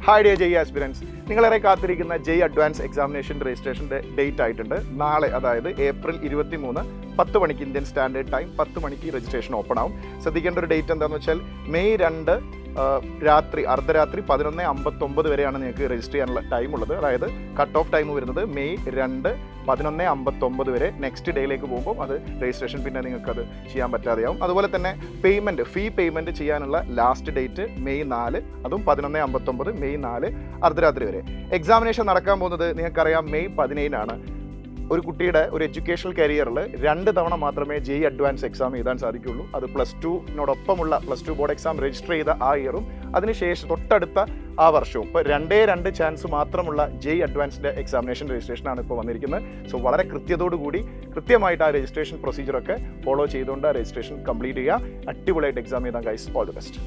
Hi day ജെയ് aspirants, നിങ്ങളേറെ കാത്തിരിക്കുന്ന ജെയ് advance examination രജിസ്ട്രേഷൻ്റെ date ആയിട്ടുണ്ട്. നാളെ, അതായത് April 23, 10 മണിക്ക് ഇന്ത്യൻ സ്റ്റാൻഡേർഡ് ടൈം 10 മണിക്ക് രജിസ്ട്രേഷൻ ഓപ്പൺ ആവും. ശ്രദ്ധിക്കേണ്ട ഒരു ഡേറ്റ് എന്താണെന്ന് വെച്ചാൽ May 2 അർദ്ധരാത്രി 11:59 വരെയാണ് നിങ്ങൾക്ക് രജിസ്റ്റർ ചെയ്യാനുള്ള ടൈം ഉള്ളത്. അതായത് കട്ട് ഓഫ് ടൈം വരുന്നത് May 2 11:59 വരെ. നെക്സ്റ്റ് ഡേയിലേക്ക് പോകുമ്പോൾ അത് രജിസ്ട്രേഷൻ പിന്നെ നിങ്ങൾക്കത് ചെയ്യാൻ പറ്റാതെയാവും. അതുപോലെ തന്നെ ഫീ പേയ്മെൻറ്റ് ചെയ്യാനുള്ള ലാസ്റ്റ് ഡേറ്റ് May 4, അതും 11:59 May 4 അർദ്ധരാത്രി വരെ. എക്സാമിനേഷൻ നടക്കാൻ പോകുന്നത് നിങ്ങൾക്കറിയാം May 17. ഒരു കുട്ടിയുടെ ഒരു എഡ്യൂക്കേഷണൽ കരിയറിൽ 2 തവണ മാത്രമേ ജെയ് അഡ്വാൻസ് എക്സാം എഴുതാൻ സാധിക്കുള്ളൂ. അത് +2 +2 ബോർഡ് എക്സാം രജിസ്റ്റർ ചെയ്ത ആ ഇയറും അതിനുശേഷം തൊട്ടടുത്ത ആ വർഷവും. ഇപ്പോൾ 2 ചാൻസ് മാത്രമുള്ള ജെയ് അഡ്വാൻസിൻ്റെ എക്സാമിനേഷൻ രജിസ്ട്രേഷനാണ് ഇപ്പോൾ വന്നിരിക്കുന്നത്. സോ വളരെ കൃത്യമായിട്ട് ആ രജിസ്ട്രേഷൻ പ്രൊസീജിയറൊക്കെ ഫോളോ ചെയ്തുകൊണ്ട് ആ രജിസ്ട്രേഷൻ കംപ്ലീറ്റ് ചെയ്യുക. അടിപൊളിയായിട്ട് എക്സാം ചെയ്താൽ ഗൈസ്, ഓൾ ദി ബെസ്റ്റ്.